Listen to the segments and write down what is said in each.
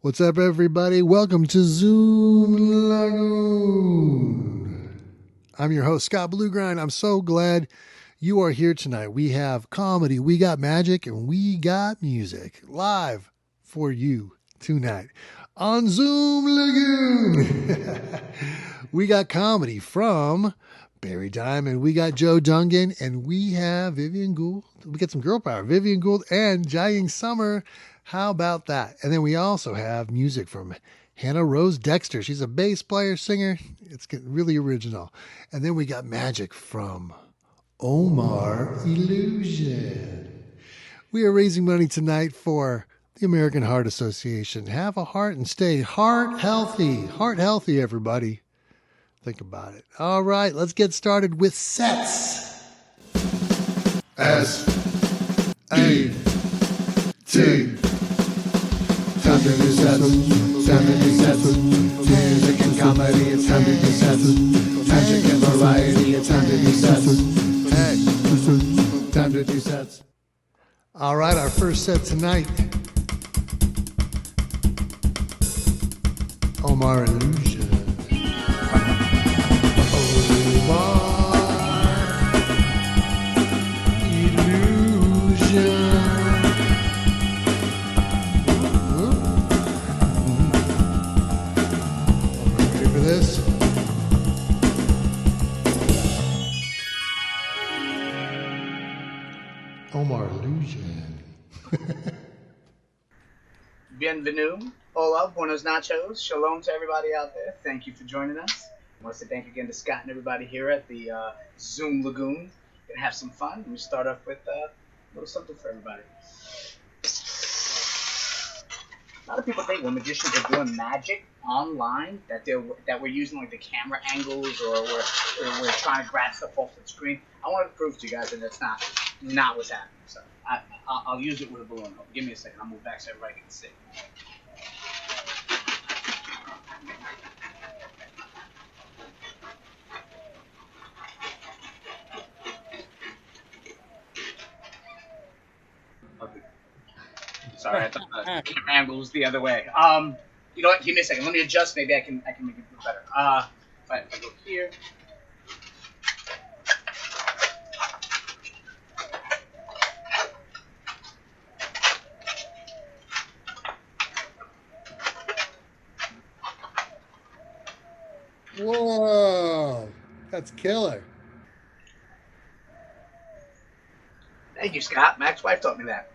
What's up, everybody? Welcome to Zoom Lagoon. I'm your host, Scott Blugrind. I'm so glad you are here tonight. We have comedy, we got magic, and we got music live for you tonight on Zoom Lagoon. We got comedy from Barry Diamond, we got Joe Dungan, and we have Vivian Gould. We got some girl power, Vivian Gould and Jaioying Summers. How about that? And then we also have music from Hannah Rose Dexter. She's a bass player, singer. It's really original. And then we got magic from OMAR Illusion. We are raising money tonight for the American Heart Association. Have a heart and stay heart healthy. Heart healthy, everybody. Think about it. All right, let's get started with sets. S-A-T. Time to do sets. Time to do sets. Music and comedy, it's time to do sets. Magic and variety, it's time to do sets. Hey, time to do sets. All right, our first set tonight. OMAR Illusion. OMAR Illusion. Bienvenue. Hola, buenos nachos. Shalom to everybody out there. Thank you for joining us. I want to say thank you again to Scott and everybody here at the Zoom Lagoon. Gonna have some fun. We start off with a little something for everybody. A lot of people think when magicians are doing magic online that we're using like the camera angles or we're trying to grab stuff off the screen. I want to prove to you guys that that's not what's happening. So I'll use it with a balloon. Give me a second. I'll move back so everybody can see. Okay. Sorry, I thought the camera angle was the other way. You know what? Give me a second. Let me adjust. Maybe I can make it look better. If I go here. Whoa, that's killer. Thank you, Scott. Mac's wife taught me that.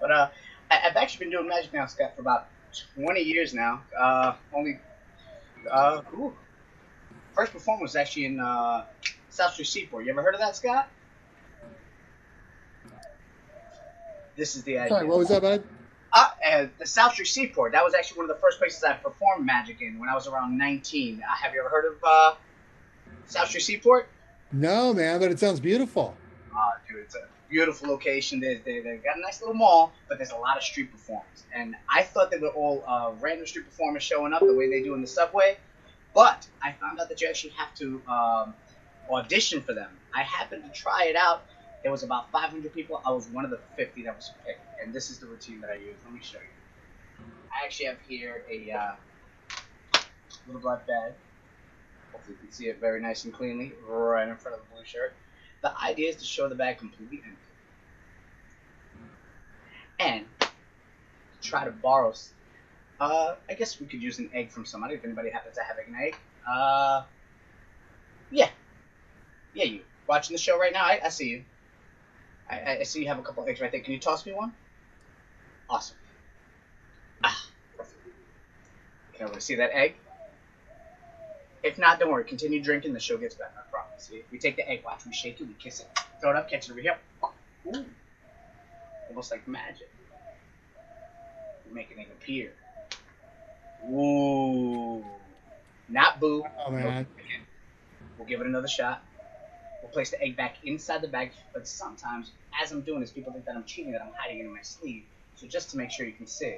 But I've actually been doing magic now, Scott, for about 20 years now. First performance was actually in South Street Seaport. You ever heard of that, Scott? This is the idea. Sorry, what was that, bud? The South Street Seaport. That was actually one of the first places I performed magic in when I was around 19. Have you ever heard of South Street Seaport? No, man, but it sounds beautiful. Dude, it's a beautiful location. They've got a nice little mall, but there's a lot of street performers. And I thought they were all random street performers showing up the way they do in the subway. But I found out that you actually have to audition for them. I happened to try it out. There was about 500 people. I was one of the 50 that was picked. And this is the routine that I use. Let me show you. I actually have here a little black bag. Hopefully you can see it very nice and cleanly right in front of the blue shirt. The idea is to show the bag completely empty. And try to borrow, I guess we could use an egg from somebody if anybody happens to have an egg. Yeah, you. Watching the show right now, I see you. I see you have a couple eggs right there. Can you toss me one? Awesome. Can everybody see that egg? If not, don't worry. Continue drinking. The show gets better. I promise. See, we take the egg, watch, we shake it, we kiss it, throw it up, catch it over here. Ooh. Almost like magic. We make an egg appear. Ooh. Not boo. Oh, man. We'll give it another shot. We'll place the egg back inside the bag, but sometimes, as I'm doing this, people think that I'm cheating, that I'm hiding it in my sleeve. So just to make sure you can see.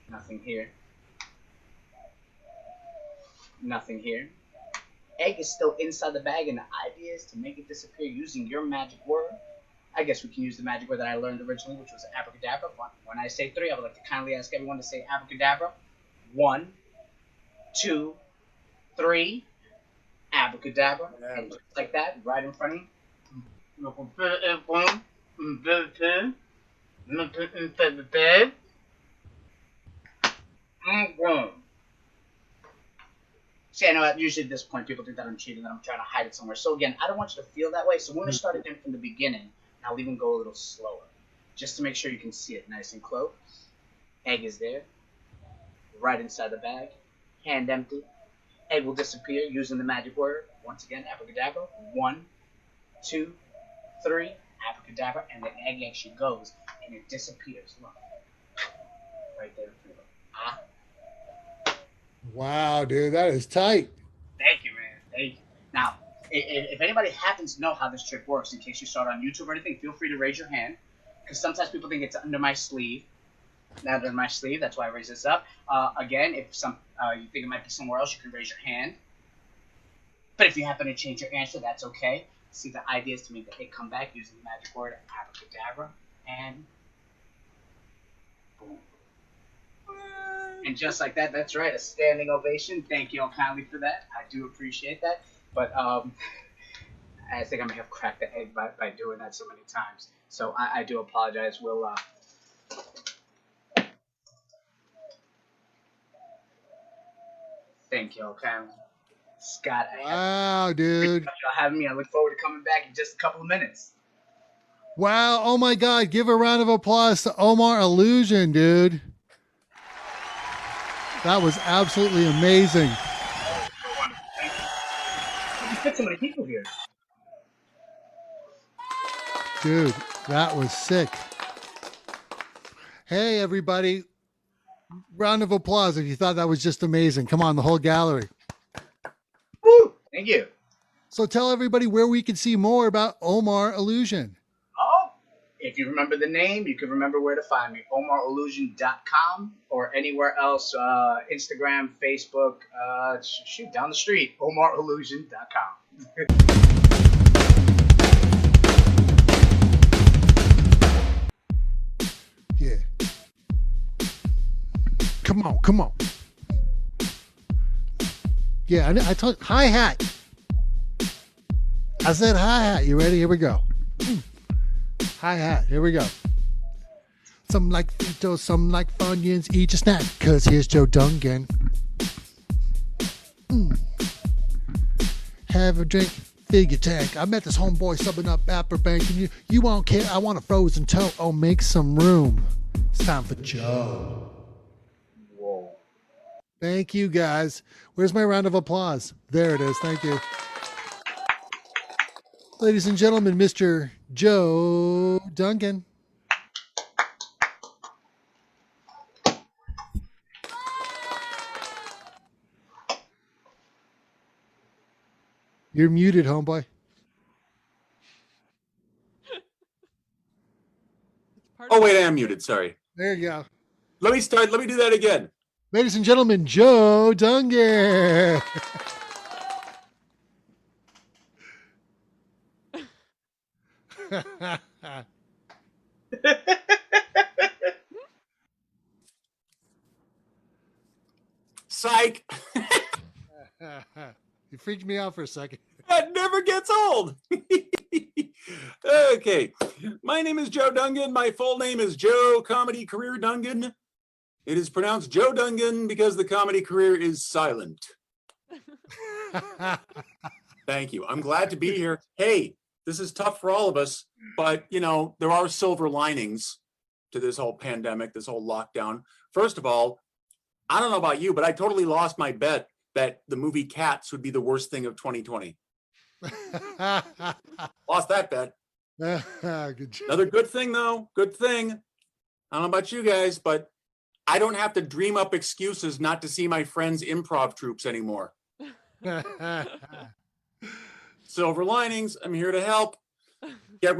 Nothing here. Nothing here. Egg is still inside the bag, and the idea is to make it disappear using your magic word. I guess we can use the magic word that I learned originally, which was abracadabra. When I say three, I would like to kindly ask everyone to say abracadabra. 1, 2, 3, abracadabra. And just like that, right in front of you. See, I know usually at this point people think that I'm cheating, that I'm trying to hide it somewhere. So again, I don't want you to feel that way. So we're going to start again from the beginning, and I'll even go a little slower, just to make sure you can see it nice and close. Egg is there, right inside the bag, hand empty. Egg will disappear using the magic word. Once again, abracadabra. 1, 2, 3, abracadabra, and the egg actually goes, and it disappears. Look, right there. Ah. Wow, dude, that is tight. Thank you, man. Thank you. Now, if anybody happens to know how this trick works, in case you saw it on YouTube or anything, feel free to raise your hand. Because sometimes people think it's under my sleeve. Not under my sleeve. That's why I raise this up. Again, if you think it might be somewhere else, you can raise your hand. But if you happen to change your answer, that's okay. See, the idea is to make the egg come back using the magic word abracadabra, and boom. And just like that, that's right, a standing ovation. Thank you all kindly for that. I do appreciate that. But I think I may have cracked the egg by doing that so many times. So I do apologize. We'll thank you all kindly. Scott, Wow, dude. Y'all having me. I look forward to coming back in just a couple of minutes. Wow. Oh my God. Give a round of applause to OMAR OLUSION, dude. That was absolutely amazing. Oh, so wonderful. Thank you. You fit so many people here. Dude, that was sick. Hey, everybody. Round of applause if you thought that was just amazing. Come on, the whole gallery. Woo! Thank you. So tell everybody where we can see more about OMAR OLUSION. Oh, if you remember the name, you can remember where to find me. OMAROLUSION.com or anywhere else. Instagram, Facebook, shoot, down the street. OMAROLUSION.com. Yeah. Come on. Yeah, I told hi-hat. I said hi-hat. You ready? Here we go. Hi-hat. Here we go. Some like Fritos, some like Funyuns. Eat your snack, cause here's Joe Dungan. Have a drink, fill your tank. I met this homeboy subbing up Apple Bank, and you won't care. I want a frozen toe. Oh, make some room. It's time for Joe. Whoa. Thank you, guys. Where's my round of applause? There it is. Thank you. Ladies and gentlemen, Mr. Joe Dungan. You're muted, homeboy. Oh, wait, I am muted. Sorry. There you go. Let me start. Let me do that again. Ladies and gentlemen, Joe Dungan. Psych. You freaked me out for a second. That never gets old. Okay. My name is Joe Dungan. My full name is Joe Comedy Career Dungan. It is pronounced Joe Dungan because the comedy career is silent. Thank you. I'm glad to be here. Hey, this is tough for all of us, but you know, there are silver linings to this whole pandemic, this whole lockdown. First of all, I don't know about you, but I totally lost my bet that the movie Cats would be the worst thing of 2020. Lost that bet. Good job. Another good thing, though. Good thing. I don't know about you guys, but I don't have to dream up excuses not to see my friends' improv troops anymore. Silver linings. I'm here to help. Get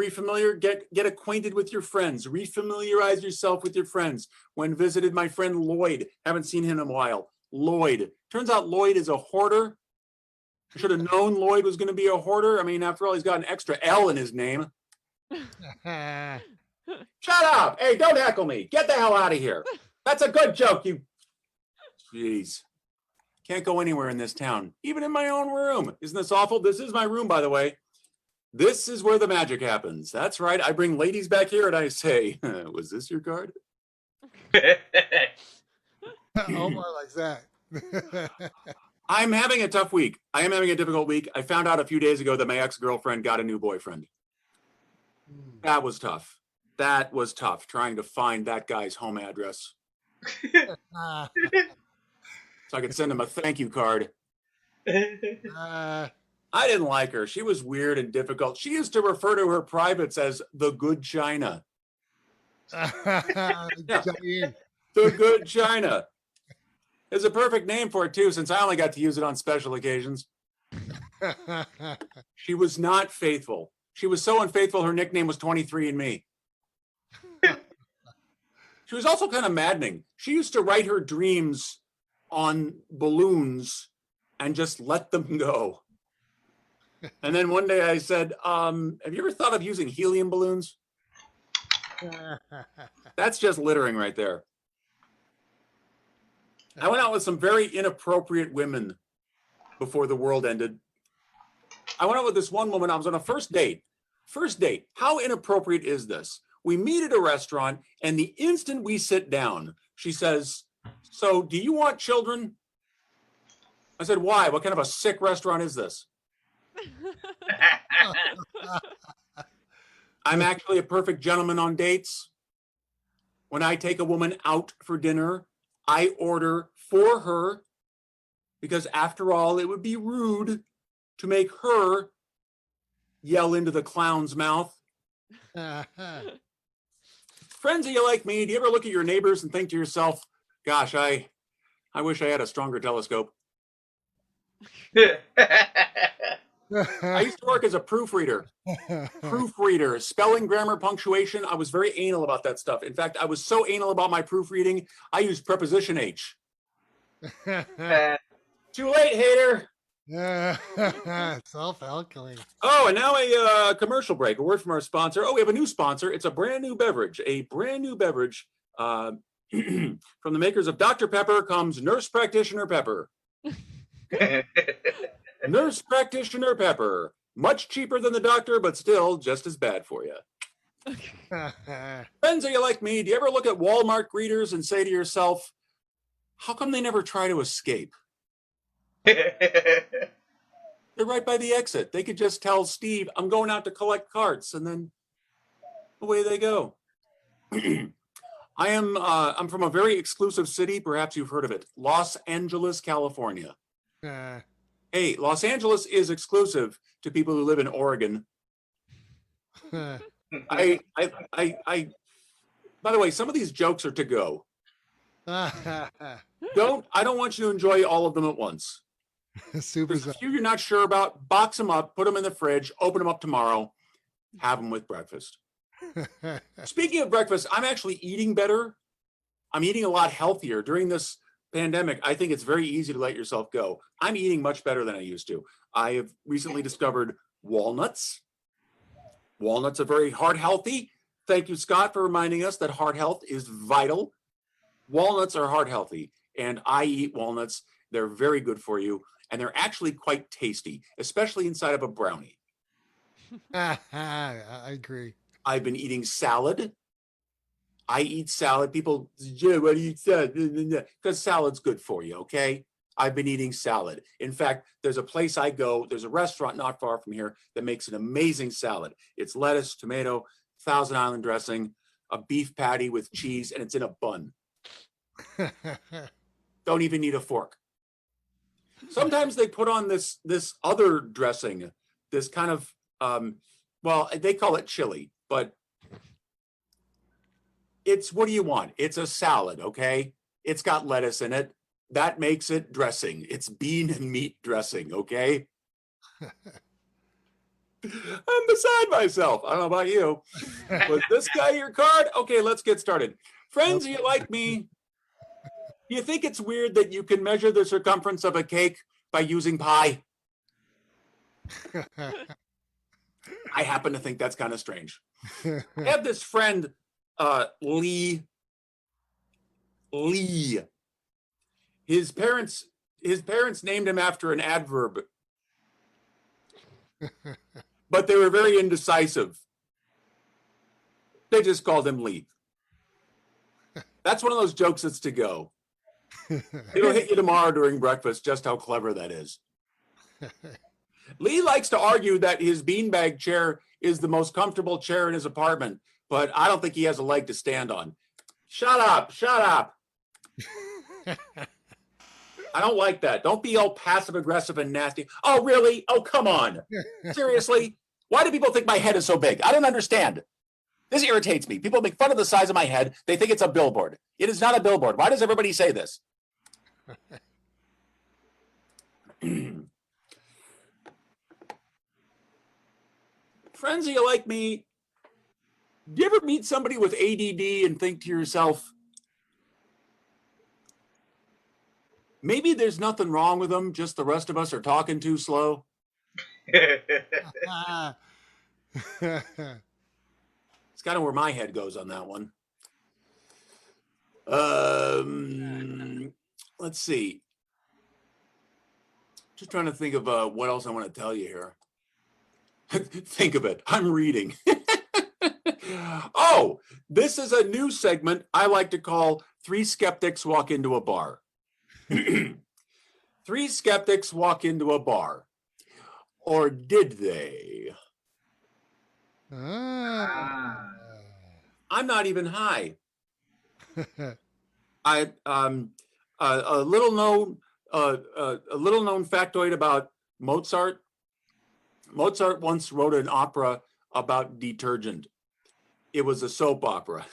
acquainted with your friends. Refamiliarize yourself with your friends. When visited my friend Lloyd, haven't seen him in a while. Lloyd. Turns out Lloyd is a hoarder. I should have known Lloyd was going to be a hoarder. I mean, after all, he's got an extra L in his name. Shut up. Hey, don't heckle me. Get the hell out of here. That's a good joke, you. Jeez. Can't go anywhere in this town, even in my own room. Isn't this awful? This is my room, by the way. This is where the magic happens. That's right. I bring ladies back here and I say, was this your card? Omar likes that. I'm having a tough week. I am having a difficult week. I found out a few days ago that my ex-girlfriend got a new boyfriend. That was tough. That was tough, trying to find that guy's home address. So I could send him a thank you card. I didn't like her. She was weird and difficult. She used to refer to her privates as the good China. The good China. It's a perfect name for it, too, since I only got to use it on special occasions. She was not faithful. She was so unfaithful, her nickname was 23andMe. She was also kind of maddening. She used to write her dreams on balloons and just let them go. And then one day I said, have you ever thought of using helium balloons? That's just littering right there. I went out with some very inappropriate women before the world ended. I went out with this one woman. I was on a first date. First date. How inappropriate is this? We meet at a restaurant, and the instant we sit down, she says, so do you want children? I said, why? What kind of a sick restaurant is this? I'm actually a perfect gentleman on dates. When I take a woman out for dinner, I order for her because after all, it would be rude to make her yell into the clown's mouth. Friends of you like me, do you ever look at your neighbors and think to yourself, gosh, I wish I had a stronger telescope. I used to work as a proofreader. Proofreader, spelling, grammar, punctuation. I was very anal about that stuff. In fact, I was so anal about my proofreading, I used preposition H. Too late, hater. Self-alkaline. Oh, and now a commercial break. A word from our sponsor. Oh, we have a new sponsor. It's a brand new beverage. A brand new beverage. From the makers of Dr. Pepper comes Nurse Practitioner Pepper. Nurse Practitioner Pepper. Much cheaper than the doctor, but still just as bad for you. Friends, are you like me? Do you ever look at Walmart greeters and say to yourself, how come they never try to escape? They're right by the exit. They could just tell Steve, I'm going out to collect carts, and then away they go. I'm from a very exclusive city. Perhaps you've heard of it. Los Angeles, California. Hey, Los Angeles is exclusive to people who live in Oregon. By the way, some of these jokes are to go. I don't want you to enjoy all of them at once. Super. There's a few you're not sure about, box them up, put them in the fridge, open them up tomorrow, have them with breakfast. Speaking of breakfast, I'm actually eating better. I'm eating a lot healthier. During this pandemic, I think it's very easy to let yourself go. I'm eating much better than I used to. I have recently discovered walnuts. Walnuts are very heart healthy. Thank you, Scott, for reminding us that heart health is vital. Walnuts are heart healthy, and I eat walnuts. They're very good for you, and they're actually quite tasty, especially inside of a brownie. I agree. I've been eating salad. I eat salad. People, yeah, why do you eat salad? Because salad's good for you, okay? I've been eating salad. In fact, there's a place I go, there's a restaurant not far from here that makes an amazing salad. It's lettuce, tomato, Thousand Island dressing, a beef patty with cheese, and it's in a bun. Don't even need a fork. Sometimes they put on this other dressing, this kind of, well, they call it chili, but it's, what do you want? It's a salad, okay? It's got lettuce in it. That makes it dressing. It's bean and meat dressing, okay? I'm beside myself. I don't know about you. Was this guy your card? Okay, let's get started. Friends, you like me? Do you think it's weird that you can measure the circumference of a cake by using pie? I happen to think that's kind of strange. I have this friend, Lee. His parents named him after an adverb, but they were very indecisive. They just called him Lee. That's one of those jokes that's to go. It'll hit you tomorrow during breakfast just how clever that is. Lee likes to argue that his beanbag chair is the most comfortable chair in his apartment, but I don't think he has a leg to stand on. Shut up. I don't like that. Don't be all passive aggressive and nasty. Oh, really? Oh, come on. Seriously? Why do people think my head is so big? I don't understand. This irritates me. People make fun of the size of my head. They think it's a billboard. It is not a billboard. Why does everybody say this? Friends of you like me, do you ever meet somebody with ADD and think to yourself, maybe there's nothing wrong with them, just the rest of us are talking too slow? It's kind of where my head goes on that one. Let's see. Just trying to think of what else I want to tell you here. Think of it. I'm reading. Oh, this is a new segment I like to call Three Skeptics Walk Into a Bar. Three skeptics walk into a bar. Or did they? I'm not even high. A little known factoid about Mozart. Mozart once wrote an opera about detergent. It was a soap opera.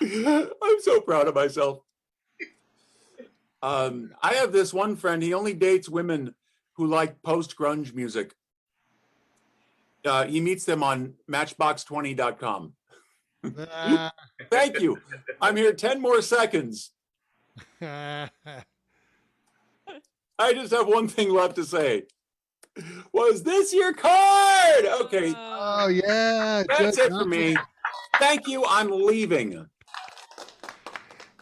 I'm so proud of myself. I have this one friend. He only dates women who like post-grunge music. He meets them on Matchbox20.com. Thank you. I'm here 10 more seconds. I just have one thing left to say. Was this your card? Okay. Oh, yeah. That's it for me. Thank you. I'm leaving.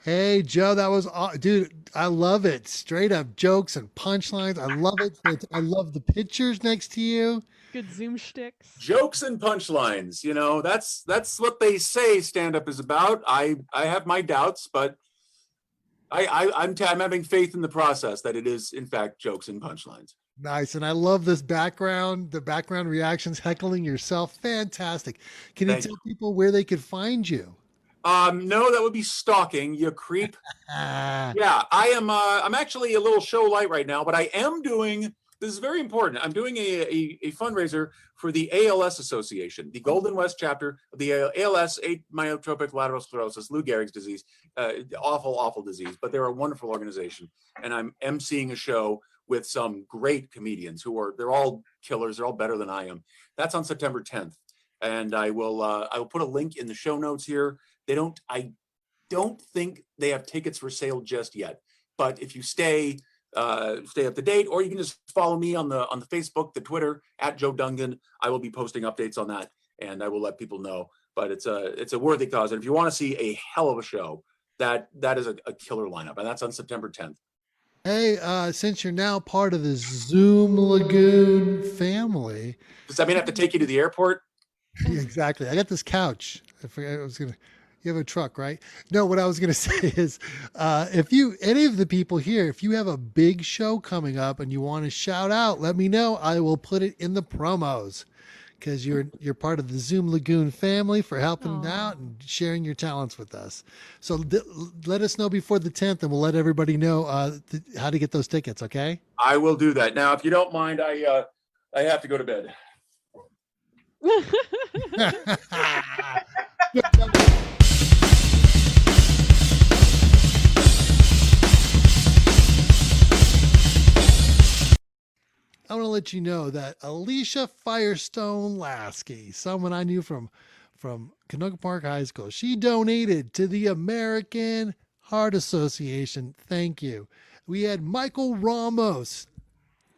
Hey, Joe, that was, dude, I love it. Straight up jokes and punchlines. I love it. I love the pictures next to you. Good Zoom shticks. Jokes and punchlines. You know, that's what they say stand-up is about. I have my doubts, but I'm having faith in the process that it is, in fact, jokes and punchlines. Nice. And I love this background, the background reactions, heckling yourself. Fantastic. Can you tell people where they could find you? No, that would be stalking, you creep. Yeah, I'm actually a little show light right now, but I am doing, this is very important. I'm doing a fundraiser for the ALS Association, the Golden West chapter of the ALS, amyotrophic lateral sclerosis, Lou Gehrig's disease, awful disease, but they're a wonderful organization. And I'm emceeing a show with some great comedians they're all killers. They're all better than I am. That's on September 10th. And I will put a link in the show notes here. I don't think they have tickets for sale just yet, but if you stay up to date, or you can just follow me on the Facebook, the Twitter at Joe Dungan. I will be posting updates on that, and I will let people know. But it's a worthy cause, and if you want to see a hell of a show, that is a killer lineup, and that's on September 10th. Hey, since you're now part of the Zoom Lagoon family, does that mean I have to take you to the airport? Exactly. I got this couch. I forgot you have a truck, right? No, what I was going to say is, any of the people here, if you have a big show coming up and you want to shout out, let me know. I will put it in the promos, because you're part of the Zoom Lagoon family for helping out and sharing your talents with us. So let us know before the 10th, and we'll let everybody know how to get those tickets. Okay. I will do that. Now, if you don't mind, I have to go to bed. I want to let you know that Alicia Firestone Lasky, someone I knew from Canoga Park High School, she donated to the American Heart Association. Thank you. We had Michael Ramos.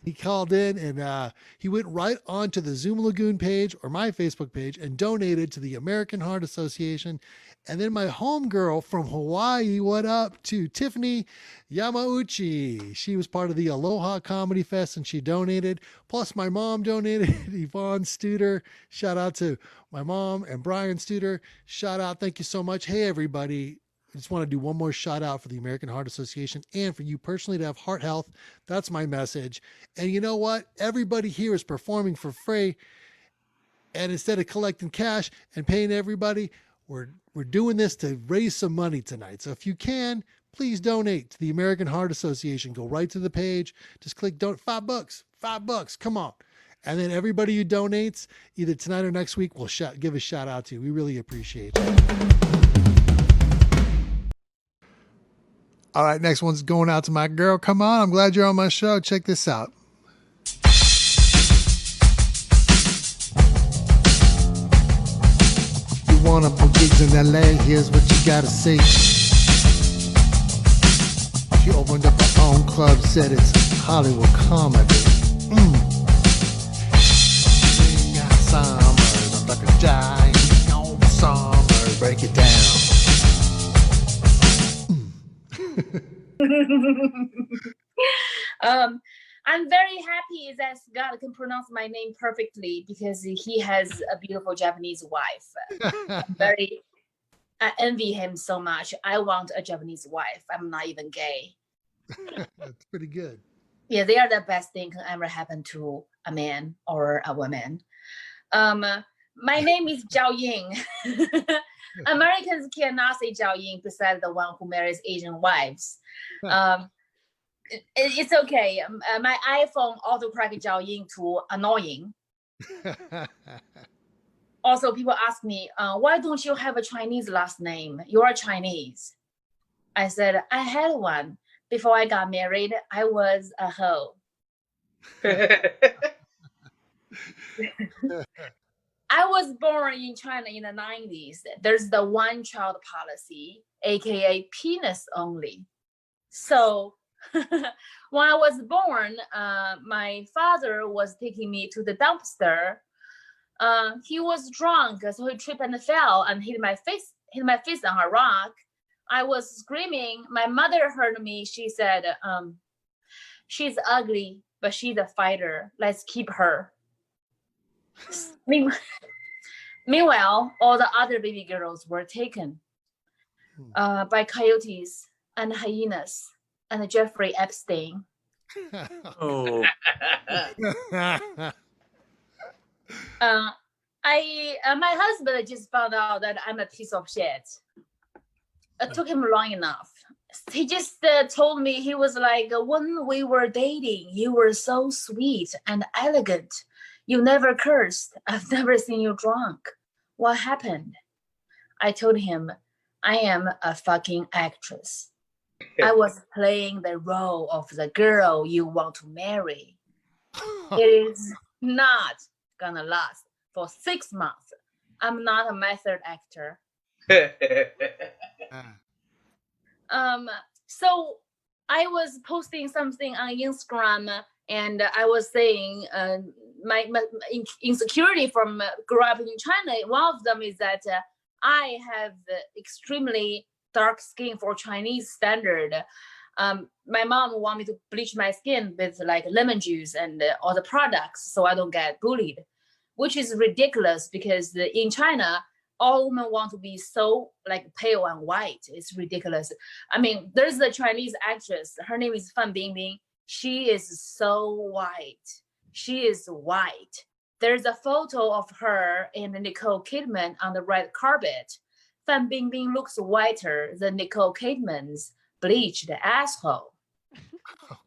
He called in and he went right onto the Zoom Lagoon page or my Facebook page and donated to the American Heart Association. And then my homegirl from Hawaii, what up to Tiffany Yamauchi? She was part of the Aloha Comedy Fest and she donated. Plus, my mom donated, Yvonne Studer. Shout out to my mom and Brian Studer. Shout out. Thank you so much. Hey, everybody. I just want to do one more shout out for the American Heart Association and for you personally to have heart health. That's my message. And you know what? Everybody here is performing for free. And instead of collecting cash and paying everybody, we're doing this to raise some money tonight. So if you can, please donate to the American Heart Association. Go right to the page. Just click donate. $5. Come on. And then everybody who donates, either tonight or next week, we'll give a shout out to. We really appreciate it. All right, next one's going out to my girl. Come on, I'm glad you're on my show. Check this out. You wanna book gigs in LA? Here's what you gotta say. She opened up her own club, said it's Hollywood comedy. Summers, I'm like a Jaioying Summers, break it down. I'm very happy that Scott can pronounce my name perfectly because he has a beautiful Japanese wife. I envy him so much. I want a Japanese wife. I'm not even gay. That's pretty good. Yeah, they are the best thing can ever happen to a man or a woman. My name is Jaioying. Americans cannot say Jaioying besides the one who marries Asian wives. It's okay. My iPhone autocorrect Jaioying to annoying. Also, people ask me, why don't you have a Chinese last name? You are Chinese. I said, I had one. Before I got married, I was a hoe. I was born in China in the 90s. There's the one-child policy, aka penis only. So when I was born, my father was taking me to the dumpster. He was drunk, so he tripped and fell and hit my face on a rock. I was screaming. My mother heard me. She said, she's ugly, but she's a fighter. Let's keep her. Meanwhile, all the other baby girls were taken by coyotes and hyenas and Jeffrey Epstein. Oh. My husband just found out that I'm a piece of shit. It took him long enough. He just told me, he was like, when we were dating, you were so sweet and elegant. You never cursed. I've never seen you drunk. What happened? I told him, I am a fucking actress. I was playing the role of the girl you want to marry. It is not gonna last for 6 months. I'm not a method actor. So I was posting something on Instagram and I was saying my insecurity from growing up in China. One of them is that I have extremely dark skin for Chinese standard. My mom wanted me to bleach my skin with like lemon juice and all the products so I don't get bullied, which is ridiculous because in China, all women want to be so like pale and white. It's ridiculous. I mean, there's a Chinese actress. Her name is Fan Bingbing. She is so white. She is white. There's a photo of her and Nicole Kidman on the red carpet. Fan Bingbing looks whiter than Nicole Kidman's bleached asshole. Oh,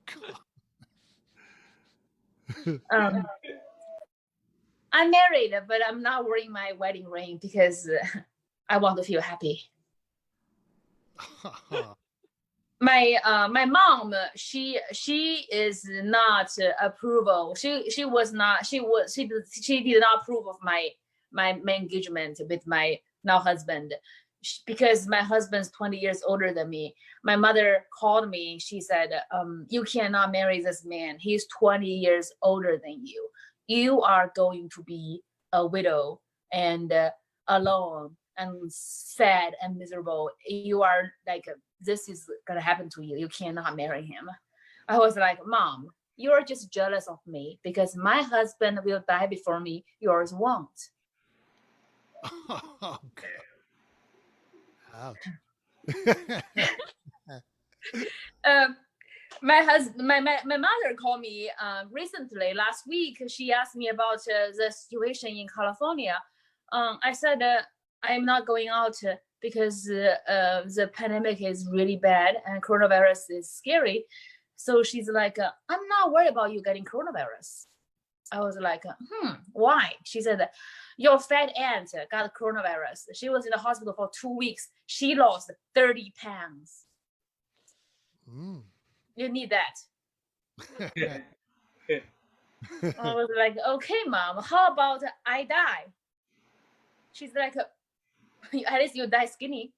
God. I'm married, but I'm not wearing my wedding ring because I want to feel happy. My mom, she is not approval. She did not approve of my engagement with my now husband because my husband's 20 years older than me, my mother called me. She said, you cannot marry this man. He's 20 years older than you. You are going to be a widow and alone and sad and miserable. You are like, this is gonna happen to you. You cannot marry him. I was like, Mom, you're just jealous of me because my husband will die before me. Yours won't. Oh, ouch. My mother called me recently last week. She asked me about the situation in California. I said I'm not going out because the pandemic is really bad and coronavirus is scary. So she's like, I'm not worried about you getting coronavirus. I was like, why? She said, your fat aunt got coronavirus. She was in the hospital for 2 weeks. She lost 30 pounds. You need that. I was like, okay, Mom, how about I die? She's like, at least you die skinny.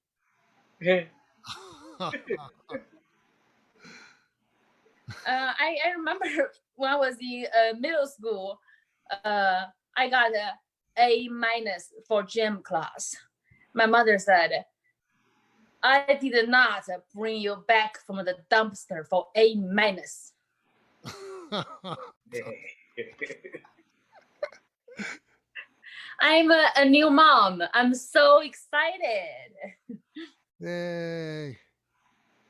I remember when I was in middle school, I got A- for gym class. My mother said, I did not bring you back from the dumpster for A-. I'm a new mom. I'm so excited. Yay.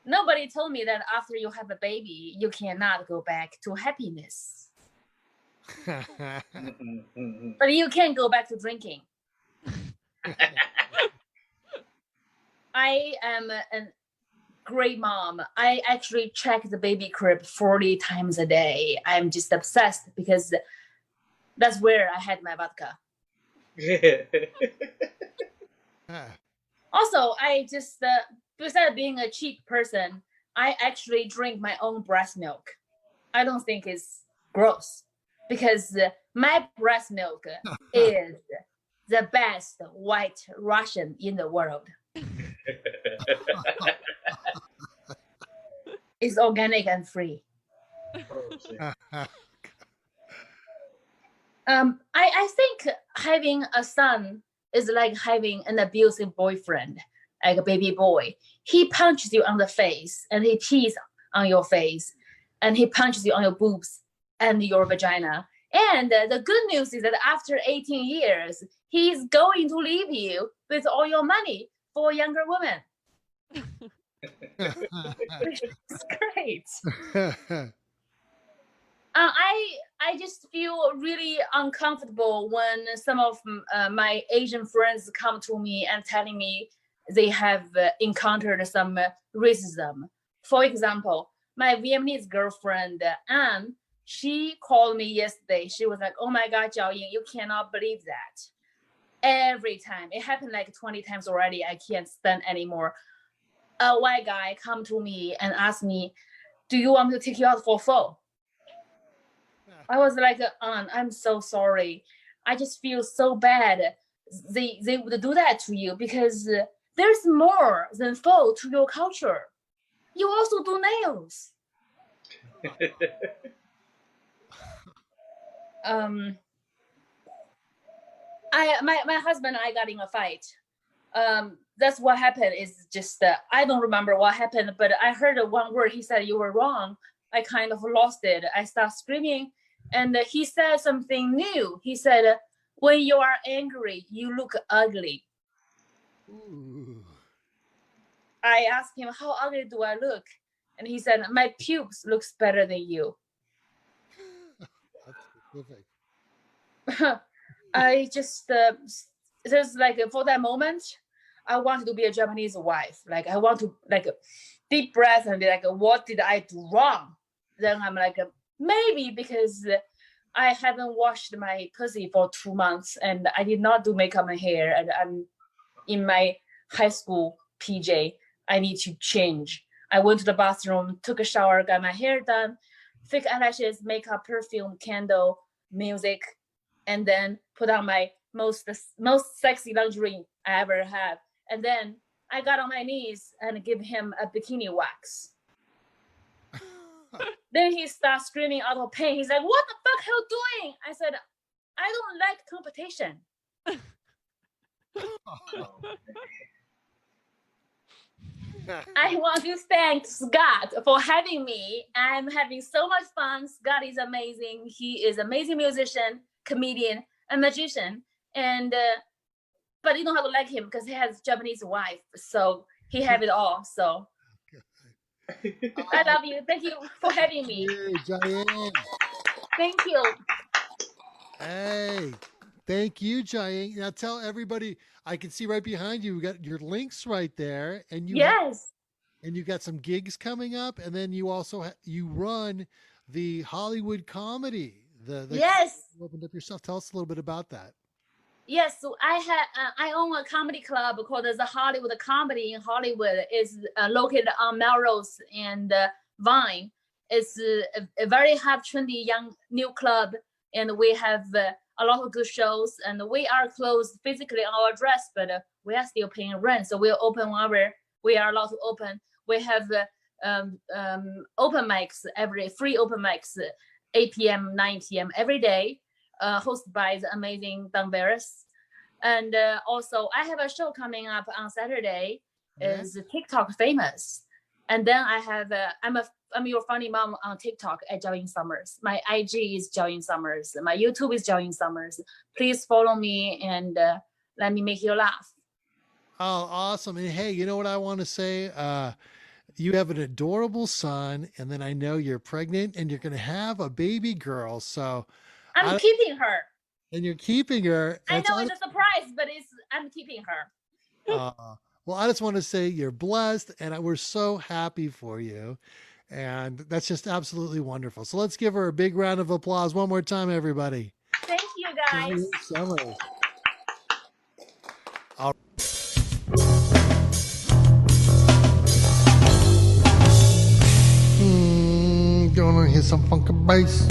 Nobody told me that after you have a baby, you cannot go back to happiness. But you can go back to drinking. I am a great mom. I actually check the baby crib 40 times a day. I'm just obsessed because that's where I had my vodka. Also, I just, besides being a cheap person, I actually drink my own breast milk. I don't think it's gross because my breast milk is the best white Russian in the world. It's organic and free. I think having a son is like having an abusive boyfriend, like a baby boy. He punches you on the face and he teases on your face and he punches you on your boobs and your vagina. And the good news is that after 18 years, he's going to leave you with all your money for a younger woman. It's great. I just feel really uncomfortable when some of my Asian friends come to me and telling me they have encountered some racism. For example, my Vietnamese girlfriend, Anne, she called me yesterday. She was like, oh my God, Jaioying, you cannot believe that. Every time. It happened like 20 times already. I can't stand anymore. A white guy come to me and ask me, do you want me to take you out for pho? I was like, Aunt, I'm so sorry. I just feel so bad. They would do that to you because there's more than pho to your culture. You also do nails. My husband and I got in a fight. That's what happened. Is just I don't remember what happened, but I heard one word. He said, you were wrong. I kind of lost it. I started screaming. And he said something new. He said, when you are angry, you look ugly. Ooh. I asked him, how ugly do I look? And he said, my pubes looks better than you. That's specific. I just, there's like, for that moment, I wanted to be a Japanese wife. Like, I want to like deep breath and be like, what did I do wrong? Then I'm like, maybe because I haven't washed my pussy for 2 months and I did not do makeup and hair and I'm in my high school PJ. I need to change. I went to the bathroom, took a shower, got my hair done, fake eyelashes, makeup, perfume, candle, music, and then put on my most sexy lingerie I ever have. And then I got on my knees and give him a bikini wax. Then he starts screaming out of pain. He's like, "What the fuck are you doing?" I said, "I don't like competition." I want to thank Scott for having me. I'm having so much fun. Scott is amazing. He is an amazing musician, comedian, and magician. And but you don't have to like him because he has a Japanese wife, so he have it all. So I love you. Thank you for having me. Hey, Jaioying. Thank you. Hey, thank you, Jaioying. Now tell everybody. I can see right behind you. We got your links right there, and you and you got some gigs coming up, and then you also you run the Hollywood comedy. The Yes. You opened up yourself. Tell us a little bit about that. Yes, so I own a comedy club called the Hollywood Comedy in Hollywood. It's located on Melrose and Vine. It's a very hot, trendy, young, new club, and we have a lot of good shows. And we are closed physically on our address, but we are still paying rent. So we'll open whenever we are allowed to open. We have open mics, free open mics, 8 p.m., 9 p.m. every day. Hosted by the amazing Dungan. And also, I have a show coming up on Saturday. Is TikTok famous, and then I have I'm your funny mom on TikTok at Jaioying Summers. My IG is Jaioying Summers. My YouTube is Jaioying Summers. Please follow me and let me make you laugh. Oh, awesome! And hey, you know what I want to say? You have an adorable son, and then I know you're pregnant, and you're going to have a baby girl. So. I'm keeping her. And you're keeping her. I know it's a surprise, but I'm keeping her. Well, I just want to say you're blessed, and we're so happy for you. And that's just absolutely wonderful. So let's give her a big round of applause one more time, everybody. Thank you, guys. Summers. Gonna hit some funky bass.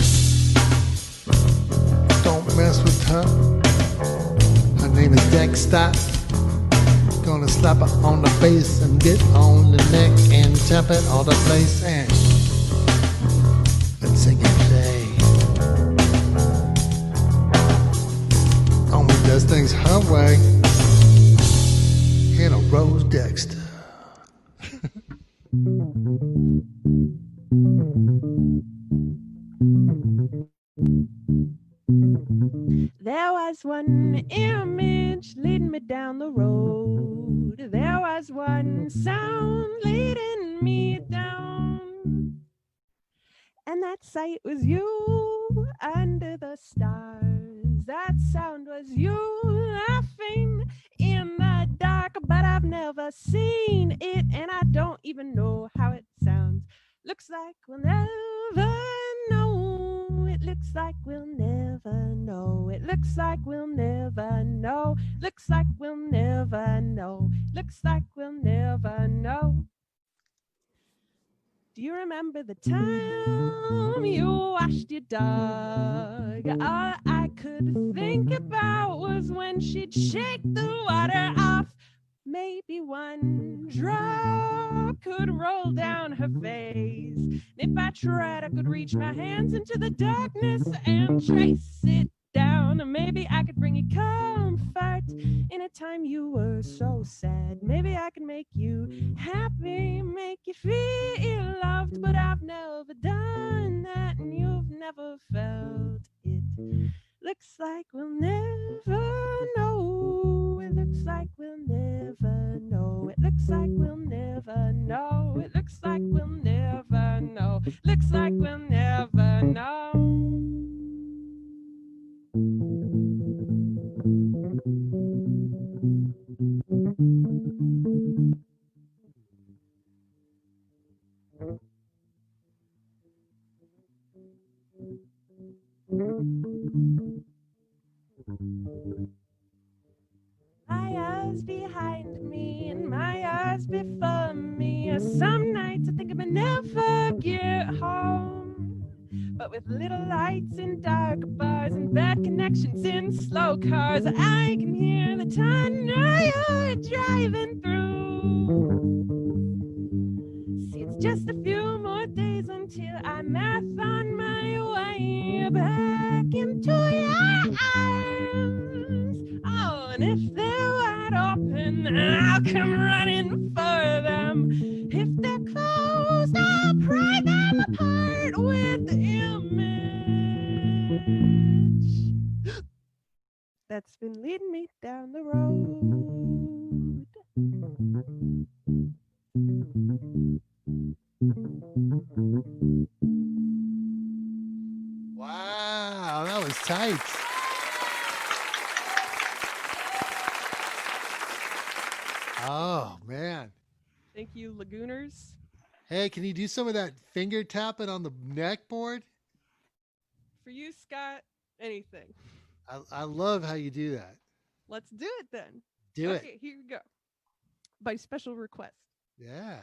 Don't mess with her. Her name is Dexter. Gonna slap her on the face and get on the neck and tap it all the place and let's sing and play. Only does things her way. Hannah Rose Dexter. There was one image leading me down the road. There was one sound leading me down. And that sight was you under the stars. That sound was you laughing in the dark. But I've never seen it, and I don't even know how it sounds. Looks like we'll never know. It looks like we'll never know. It looks like we'll never know. Looks like we'll never know. Looks like we'll never know. Do you remember the time you washed your dog? All I could think about was when she'd shake the water off. Maybe one drop could roll down her face. And if I tried, I could reach my hands into the darkness and trace it down. Or maybe I could bring you comfort in a time you were so sad. Maybe I could make you happy, make you feel loved. But I've never done that, and you've never felt it. Looks like we'll never know. It looks like we'll never know. It looks like we'll never know. It looks like we'll never know. Looks like we'll never know. My eyes behind me and my eyes before me. Some nights I think I may never get home. But with little lights in dark bars and bad connections in slow cars, I can hear the tunnel you're driving through. just a few more days until I marathon my way back into your arms. Oh, and if they're wide open, I'll come running for them. If they're closed, I'll pry them apart with the image that's been leading me down the road. Wow, that was tight. Oh, man. Thank you, Lagooners. Hey, can you do some of that finger tapping on the neck board? For you, Scott, anything. I love how you do that. Let's do it then. Do Okay, here we go. By special request. it. Yeah.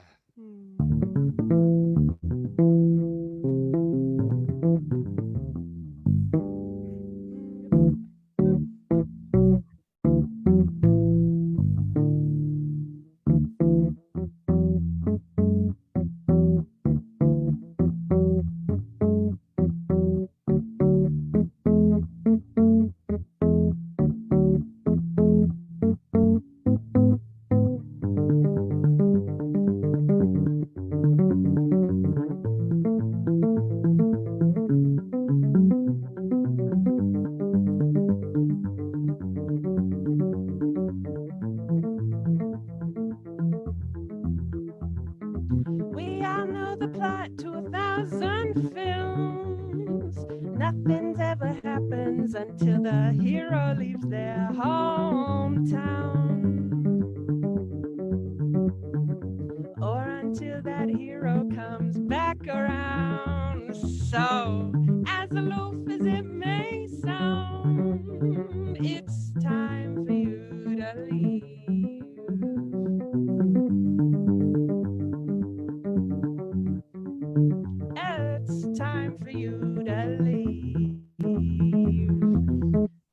We all know the plot to 1,000 films. Nothing's ever happens until the hero leaves their hometown. Or until that hero comes back around. So, as aloof as it may sound, it's time for you to leave. It's time for you to leave.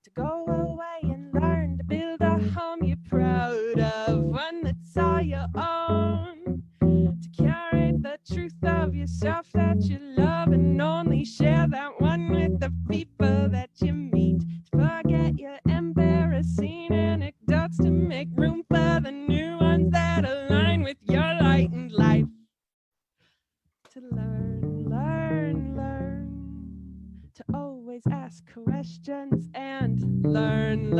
To go away and learn to build a home you're proud of, one that's all your own. To curate the truth of yourself that you love and only share that one with the people that you meet. To forget your embarrassing anecdotes to make room for the new ones that align with your lightened life. To learn, to always ask questions and learn.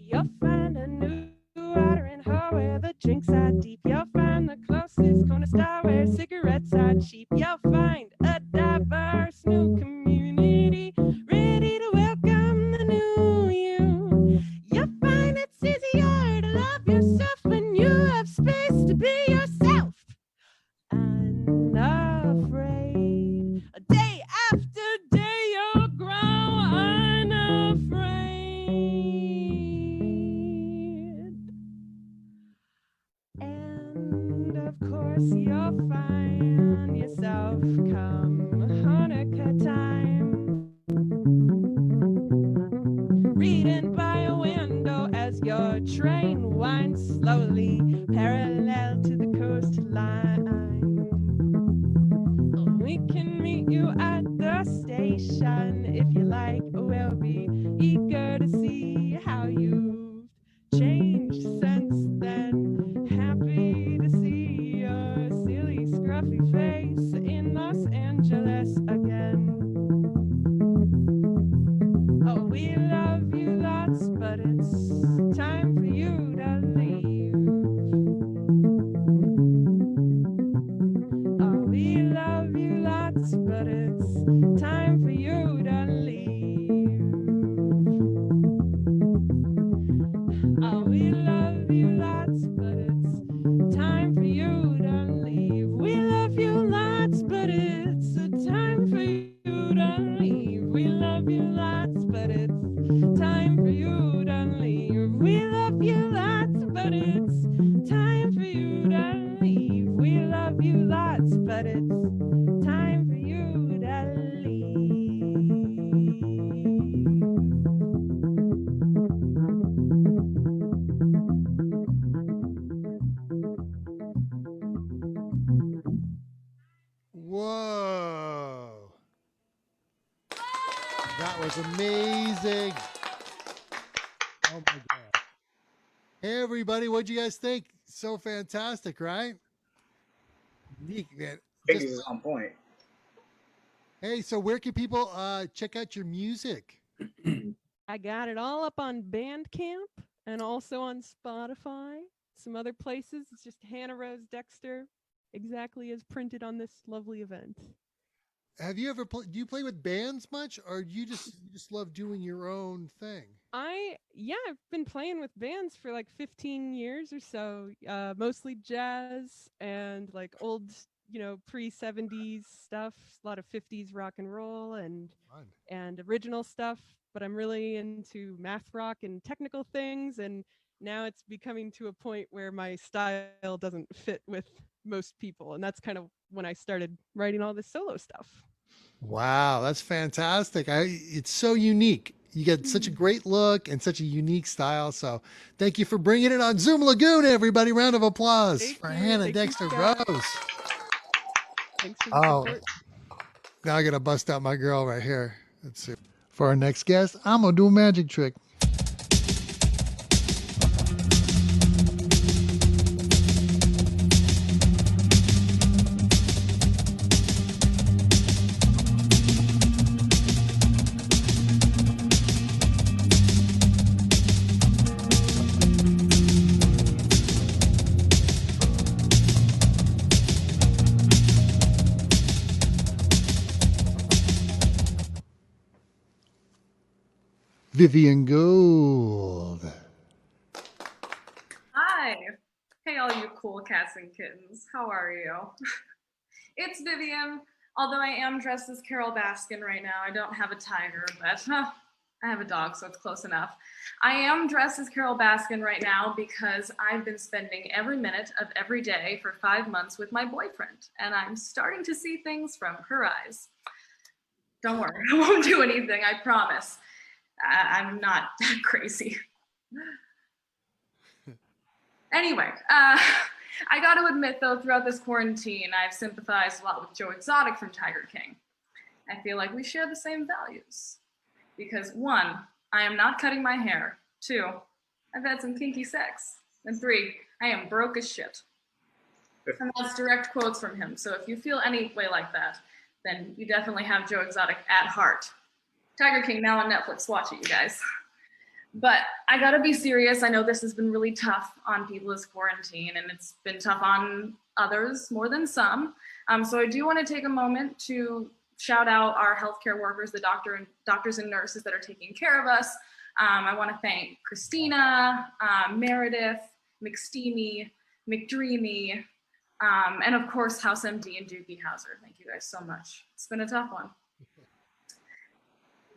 You'll find a new watering hole where the drinks are deep. You'll find the closest corner store where cigarettes are cheap. You'll find a diverse new community ready to welcome the new you. You'll find it's easier to love yourself when you have space to be yourself. Unafraid. Day after day you'll grow unafraid. And of course you'll find yourself come Hanukkah time, reading by a window as your train winds slowly parallel to the coastline. We can meet you at the station if you like. We'll be eager to see how you've changed since then. Happy to see your silly, scruffy face in Los Angeles again. Oh, we love you lots, but it's time for you to leave. Oh, we love you lots, but it's time for you to leave. Oh, we love you lots, but it's time for you to leave. We love you lots, but it's a time for you to leave. We love you lots, but it's time for you to leave. We love you lots, but it's time for you you lots, but it's time for you to leave. Whoa. That was amazing. Oh my God. Hey everybody, what'd you guys think? So fantastic, right? Neat, man. Figures is on point. Hey, so where can people check out your music? I got it all up on Bandcamp and also on Spotify. Some other places. It's just Hannah Rose Dexter, exactly as printed on this lovely event. Have you ever do you play with bands much, or do you just love doing your own thing? I've been playing with bands for like 15 years or so, mostly jazz and like old, pre-70s stuff, a lot of 50s rock and roll and original stuff, but I'm really into math rock and technical things, and now it's becoming to a point where my style doesn't fit with most people, and that's kind of when I started writing all this solo stuff. Wow, that's fantastic. It's so unique. You get such a great look and such a unique style. So thank you for bringing it on Zoom Lagoon, everybody. Round of applause for Hannah Dexter Rose. Thanks for the support. Now I got to bust out my girl right here. Let's see. For our next guest, I'm going to do a magic trick. Vivian Gould. Hi. Hey, all you cool cats and kittens. How are you? It's Vivian. Although I am dressed as Carol Baskin right now, I don't have a tiger, but I have a dog, so it's close enough. I am dressed as Carol Baskin right now because I've been spending every minute of every day for 5 months with my boyfriend, and I'm starting to see things from her eyes. Don't worry, I won't do anything, I promise. I'm not that crazy. Anyway, I got to admit, though, throughout this quarantine, I've sympathized a lot with Joe Exotic from Tiger King. I feel like we share the same values. Because 1, I am not cutting my hair. 2, I've had some kinky sex. And 3, I am broke as shit. And that's direct quotes from him. So if you feel any way like that, then you definitely have Joe Exotic at heart. Tiger King now on Netflix. Watch it, you guys. But I gotta be serious. I know this has been really tough on people this quarantine, and it's been tough on others more than some. So I do want to take a moment to shout out our healthcare workers, the doctors and nurses that are taking care of us. I want to thank Christina, Meredith, McSteamy, McDreamy, and of course House MD and Doogie Hauser. Thank you guys so much. It's been a tough one.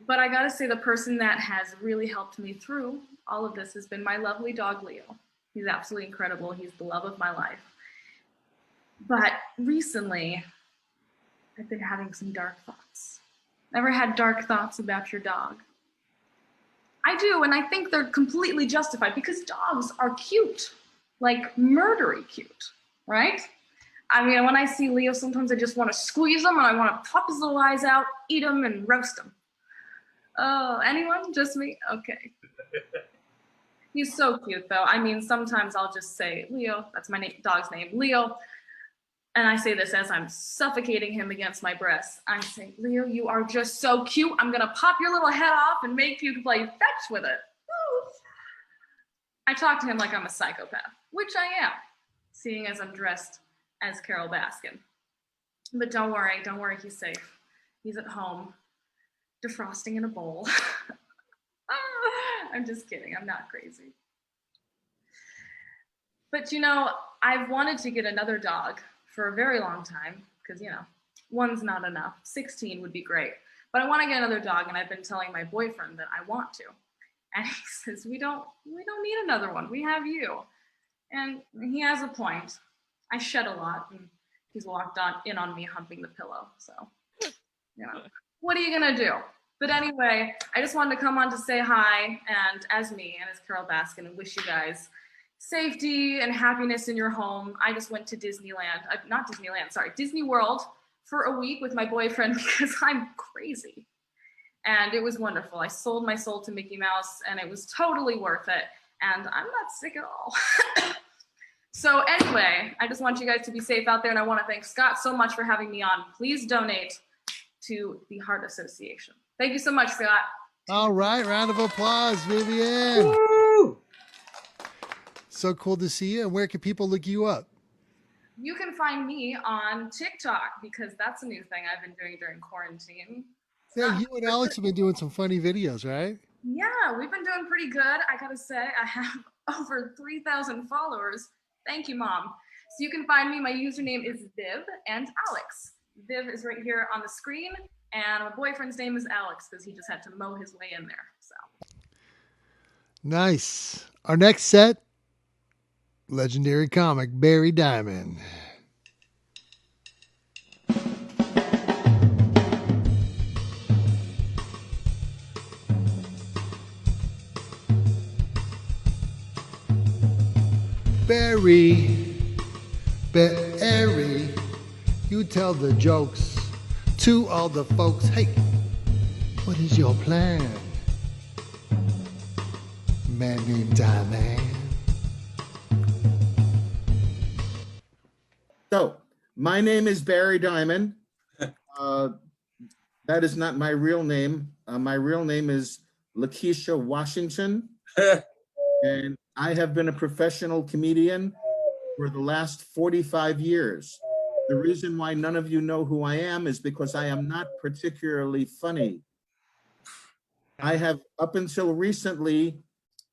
But I gotta say, the person that has really helped me through all of this has been my lovely dog, Leo. He's absolutely incredible. He's the love of my life. But recently, I've been having some dark thoughts. Ever had dark thoughts about your dog? I do, and I think they're completely justified because dogs are cute, like murdery cute, right? I mean, when I see Leo, sometimes I just want to squeeze him and I want to pop his little eyes out, eat him, and roast him. Oh, anyone? Just me? Okay. He's so cute, though. I mean, sometimes I'll just say, Leo, that's my dog's name, Leo. And I say this as I'm suffocating him against my breast. I say, Leo, you are just so cute. I'm going to pop your little head off and make you play fetch with it. Woo. I talk to him like I'm a psychopath, which I am, seeing as I'm dressed as Carol Baskin. But don't worry, he's safe. He's at home, defrosting in a bowl. I'm just kidding, I'm not crazy. But you know, I've wanted to get another dog for a very long time, because you know, one's not enough. 16 would be great. But I want to get another dog, and I've been telling my boyfriend that I want to. And he says, we don't need another one. We have you. And he has a point. I shed a lot, and He's walked in on me humping the pillow. So, what are you gonna do? But anyway, I just wanted to come on to say hi, and as me and as Carol Baskin, and wish you guys safety and happiness in your home. I just went to Disney World for a week with my boyfriend because I'm crazy. And it was wonderful. I sold my soul to Mickey Mouse, and it was totally worth it. And I'm not sick at all. So anyway, I just want you guys to be safe out there, and I want to thank Scott so much for having me on. Please donate to the Heart Association. Thank you so much, Scott. All right, round of applause, Vivian. Woo! So cool to see you. And where can people look you up? You can find me on TikTok because that's a new thing I've been doing during quarantine. Yeah, you and Alex have been doing some funny videos, right? Yeah, we've been doing pretty good. I gotta say, I have over 3,000 followers. Thank you, Mom. So you can find me. My username is Viv and Alex. Viv is right here on the screen, and my boyfriend's name is Alex because he just had to mow his way in there. So nice. Our next set, legendary comic Barry Diamond. Barry, you tell the jokes to all the folks. Hey, what is your plan? Man named Diamond. So, my name is Barry Diamond. That is not my real name. My real name is Lakeisha Washington. And I have been a professional comedian for the last 45 years. The reason why none of you know who I am is because I am not particularly funny. I have, up until recently,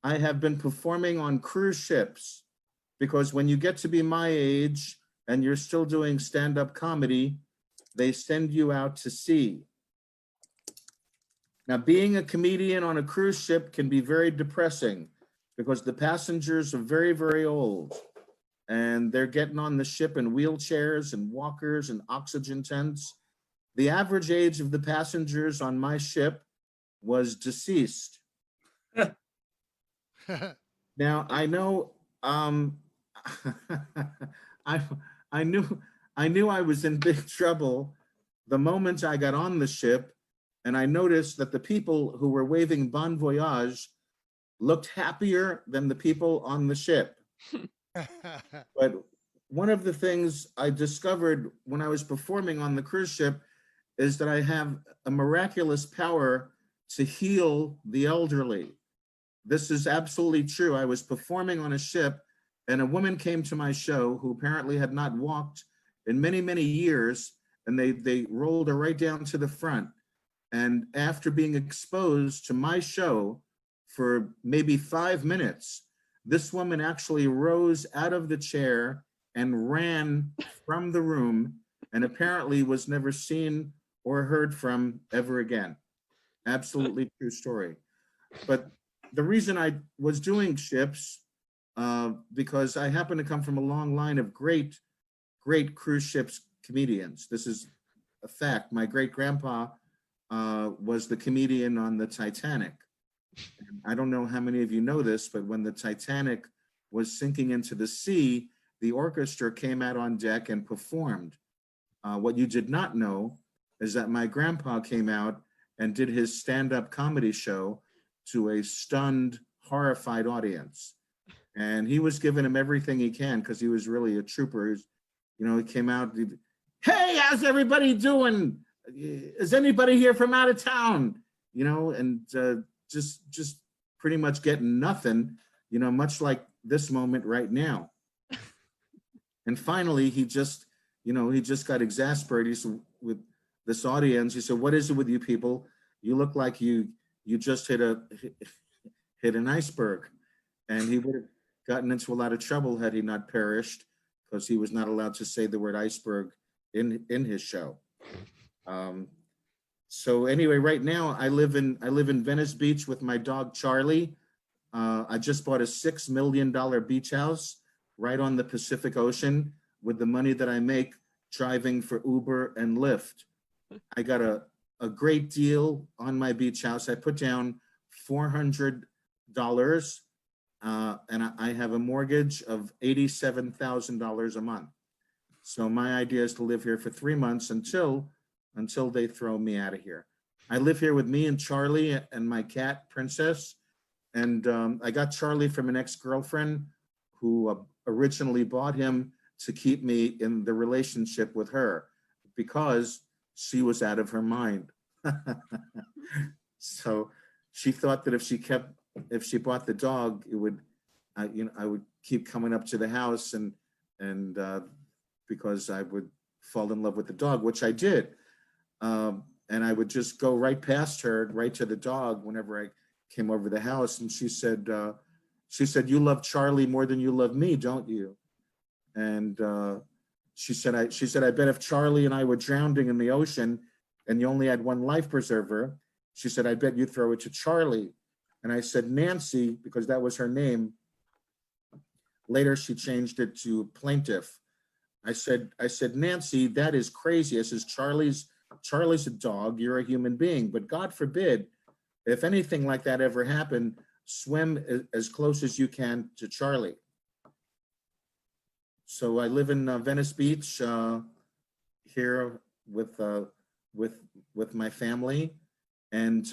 I have been performing on cruise ships because when you get to be my age and you're still doing stand-up comedy, they send you out to sea. Now, being a comedian on a cruise ship can be very depressing because the passengers are very, very old and they're getting on the ship in wheelchairs and walkers and oxygen tents. The average age of the passengers on my ship was deceased. Now, I know, I knew I was in big trouble the moment I got on the ship, and I noticed that the people who were waving bon voyage looked happier than the people on the ship. But one of the things I discovered when I was performing on the cruise ship is that I have a miraculous power to heal the elderly. This is absolutely true. I was performing on a ship and a woman came to my show who apparently had not walked in many, many years, and they rolled her right down to the front. And after being exposed to my show for maybe 5 minutes, this woman actually rose out of the chair and ran from the room and apparently was never seen or heard from ever again. Absolutely true story. But the reason I was doing ships, because I happen to come from a long line of great cruise ships comedians. This is a fact. My great grandpa was the comedian on the Titanic. And I don't know how many of you know this, but when the Titanic was sinking into the sea, the orchestra came out on deck and performed. What you did not know is that my grandpa came out and did his stand-up comedy show to a stunned, horrified audience. And he was giving him everything he can because he was really a trooper. He came out, hey, how's everybody doing? Is anybody here from out of town? And just pretty much getting nothing, much like this moment right now. And finally, he just got exasperated with this audience. He said, what is it with you people? You look like you just hit an iceberg. And he would have gotten into a lot of trouble had he not perished, because he was not allowed to say the word iceberg in his show. So anyway, right now I live in Venice Beach with my dog Charlie. I just bought a $6 million beach house right on the Pacific Ocean with the money that I make driving for Uber and Lyft. I got a great deal on my beach house. I put down $400, and I have a mortgage of $87,000 a month. So my idea is to live here for 3 months until they throw me out of here. I live here with me and Charlie and my cat, Princess. And I got Charlie from an ex-girlfriend who originally bought him to keep me in the relationship with her because she was out of her mind. So she thought that if she bought the dog, it would, I would keep coming up to the house and because I would fall in love with the dog, which I did. And I would just go right past her, right to the dog whenever I came over the house. And she said, "You love Charlie more than you love me, don't you?" And she said, I bet if Charlie and I were drowning in the ocean and you only had one life preserver, she said, I bet you'd throw it to Charlie. And I said, Nancy, because that was her name. Later, she changed it to Plaintiff. I said, Nancy, that is crazy. I says, Charlie's a dog, you're a human being, but God forbid, if anything like that ever happened, swim as close as you can to Charlie. So I live in Venice Beach here with my family, and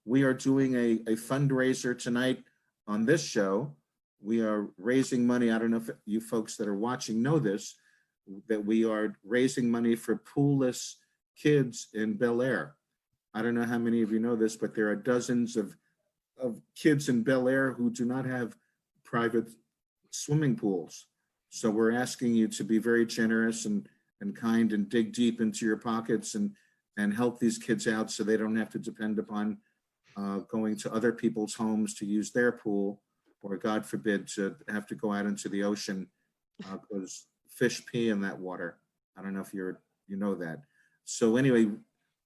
we are doing a fundraiser tonight on this show. We are raising money. I don't know if you folks that are watching know this, that we are raising money for poolless kids in Bel Air. I don't know how many of you know this, but there are dozens of kids in Bel Air who do not have private swimming pools. So we're asking you to be very generous and kind and dig deep into your pockets and help these kids out so they don't have to depend upon going to other people's homes to use their pool, or God forbid to have to go out into the ocean because fish pee in that water. I don't know if you know that. So anyway,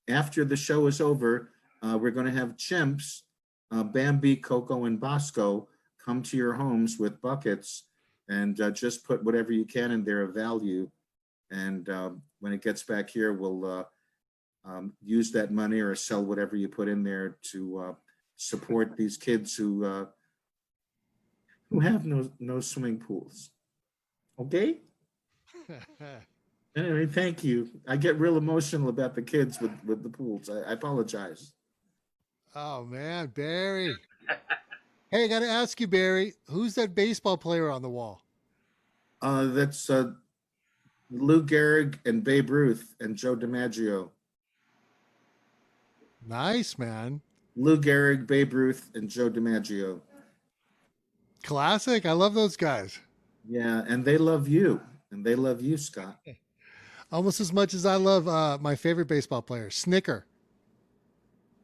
after the show is over, we're going to have chimps, Bambi, Coco, and Bosco come to your homes with buckets and just put whatever you can in there of value. And when it gets back here, we'll use that money or sell whatever you put in there to support these kids who have no swimming pools. Okay? Anyway, thank you. I get real emotional about the kids with the pools. I apologize. Oh man, Barry. Hey, I got to ask you, Barry, who's that baseball player on the wall? That's Lou Gehrig and Babe Ruth and Joe DiMaggio. Nice, man. Lou Gehrig, Babe Ruth, and Joe DiMaggio. Classic. I love those guys. Yeah, and they love you. And they love you, Scott. Almost as much as I love my favorite baseball player, Snicker.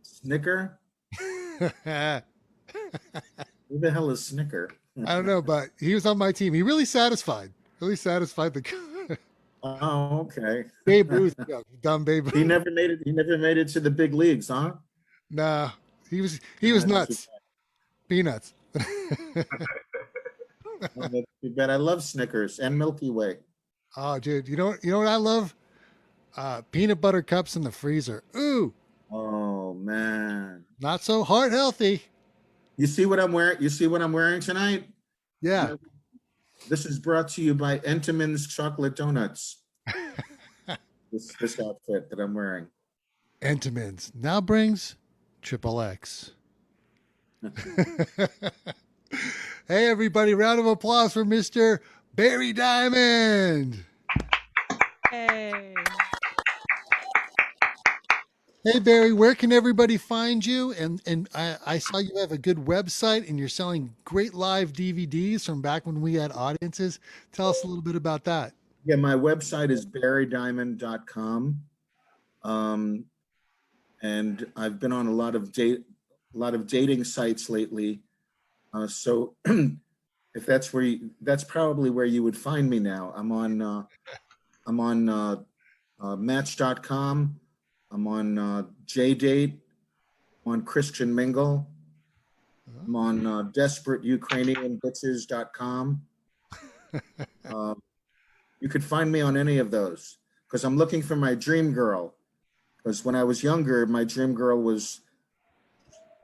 Snicker? Who the hell is Snicker? I don't know, but he was on my team. He really satisfied the Oh, okay. Babe Ruth, dumb Babe Ruth. He never made it to the big leagues, huh? Nah, he was nuts. Peanuts. That's too bad. I love Snickers and Milky Way. Oh, dude, you know what I love? Peanut butter cups in the freezer. Ooh. Oh man. Not so heart healthy. You see what I'm wearing? You see what I'm wearing tonight? Yeah. This is brought to you by Entenmann's Chocolate Donuts. this outfit that I'm wearing. Entenmann's now brings XXX. Hey, everybody, round of applause for Mr. Barry Diamond. Hey. Hey, Barry, where can everybody find you? And I saw you have a good website and you're selling great live DVDs from back when we had audiences. Tell us a little bit about that. Yeah, my website is barrydiamond.com. And I've been on a lot of dating sites lately. So if that's that's probably where you would find me now. I'm on Match.com. I'm on JDate. I'm on Christian Mingle. I'm on DesperateUkrainianBitches.com. You could find me on any of those. because I'm looking for my dream girl. Because when I was younger, my dream girl was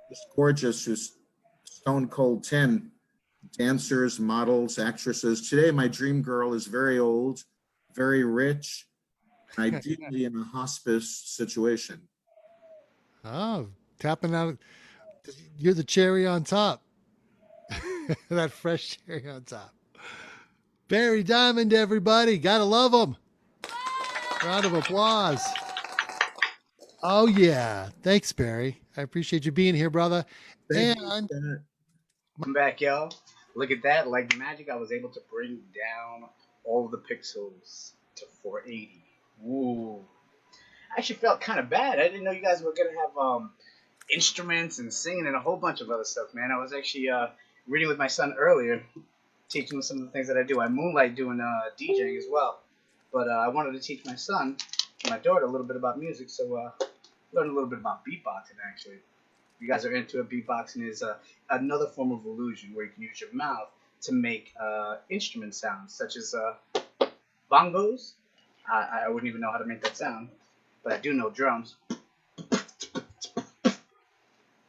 just gorgeous, just stone cold 10. Dancers, models, actresses. Today, my dream girl is very old, very rich, and ideally in a hospice situation. Oh, tapping out. You're the cherry on top. That fresh cherry on top. Barry Diamond, everybody. Gotta love him. Round of applause. Oh, yeah. Thanks, Barry. I appreciate you being here, brother. Thank And you. I'm back, y'all. Look at that. Like magic, I was able to bring down all of the pixels to 480. Woo. I actually felt kind of bad. I didn't know you guys were going to have instruments and singing and a whole bunch of other stuff, man. I was actually reading with my son earlier, teaching him some of the things that I do. I moonlight doing DJing as well. But I wanted to teach my son and my daughter a little bit about music, so learn a little bit about beatboxing, actually. If you guys are into it, beatboxing is another form of illusion where you can use your mouth to make instrument sounds, such as bongos. I wouldn't even know how to make that sound, but I do know drums.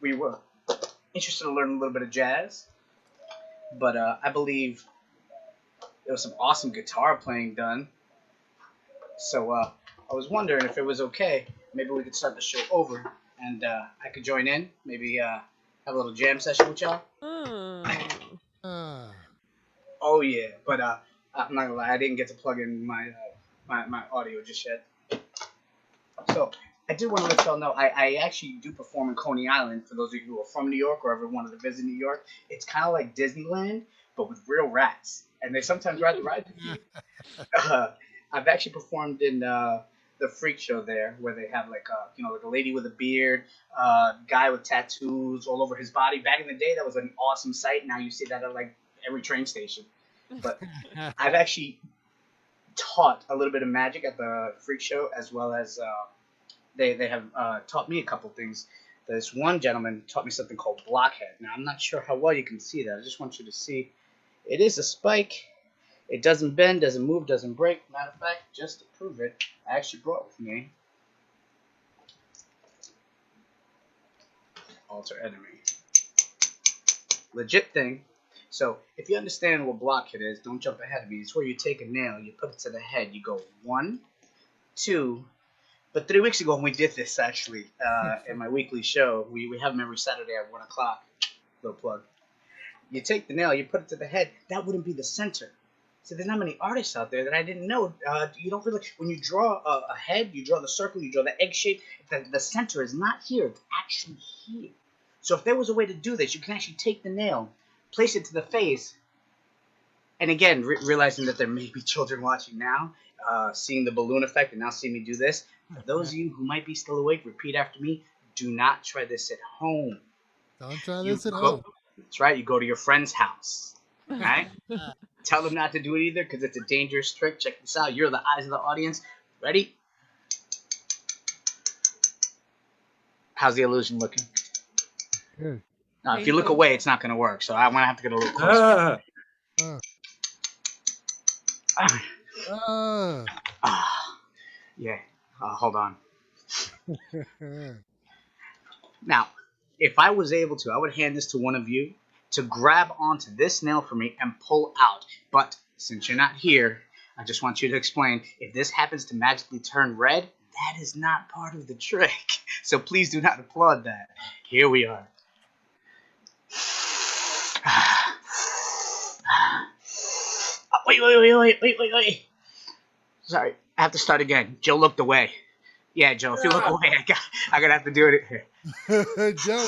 We were interested to learn a little bit of jazz, but I believe there was some awesome guitar playing done. So I was wondering if it was okay. Maybe we could start the show over, and I could join in. Maybe have a little jam session with y'all. Oh yeah, but I'm not gonna lie, I didn't get to plug in my my audio just yet. So I did want to let y'all know I actually do perform in Coney Island. For those of you who are from New York or ever wanted to visit New York, it's kind of like Disneyland, but with real rats, and they sometimes ride the ride with you. I've actually performed in the freak show there, where they have like a lady with a beard, guy with tattoos all over his body. Back in the day, that was an awesome sight. Now you see that at like every train station. But I've actually taught a little bit of magic at the freak show, as well as they have taught me a couple things. This one gentleman taught me something called blockhead. Now I'm not sure how well you can see that. I just want you to see. It is a spike. It doesn't bend, doesn't move, doesn't break. Matter of fact, just to prove it, I actually brought with me Alter Enemy. Legit thing. So, if you understand what blockhead is, don't jump ahead of me. It's where you take a nail, you put it to the head, you go 1, 2. But 3 weeks ago when we did this, actually, in my weekly show, we have them every Saturday at 1 o'clock. Little plug. You take the nail, you put it to the head. That wouldn't be the center. So there's not many artists out there that I didn't know. You don't really, when you draw a head, you draw the circle, you draw the egg shape. The center is not here. It's actually here. So if there was a way to do this, you can actually take the nail, place it to the face, and again, realizing that there may be children watching now, seeing the balloon effect, and now seeing me do this. For those of you who might be still awake, repeat after me. Do not try this at home. Don't try this at home. That's right. You go to your friend's house. Right? Tell them not to do it either, because it's a dangerous trick. Check this out. You're the eyes of the audience. Ready? How's the illusion looking? Good. Now, if you look away, it's not going to work. So I'm going to have to get a little closer. Yeah. Hold on. Now, if I was able to, I would hand this to one of you to grab onto this nail for me and pull out. But since you're not here, I just want you to explain, if this happens to magically turn red, that is not part of the trick. So please do not applaud that. Here we are. Wait. Sorry, I have to start again. Joe looked away. Yeah, Joe, if you look away, I'm going to have to do it here. Joe.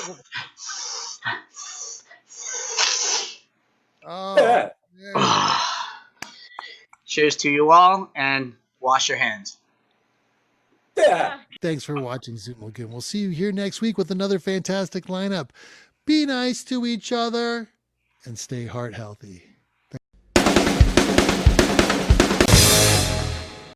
Oh, Yeah. Cheers to you all, and wash your hands. Yeah. Thanks for watching Zoom Lagoon. We'll see you here next week with another fantastic lineup. Be nice to each other and stay heart healthy.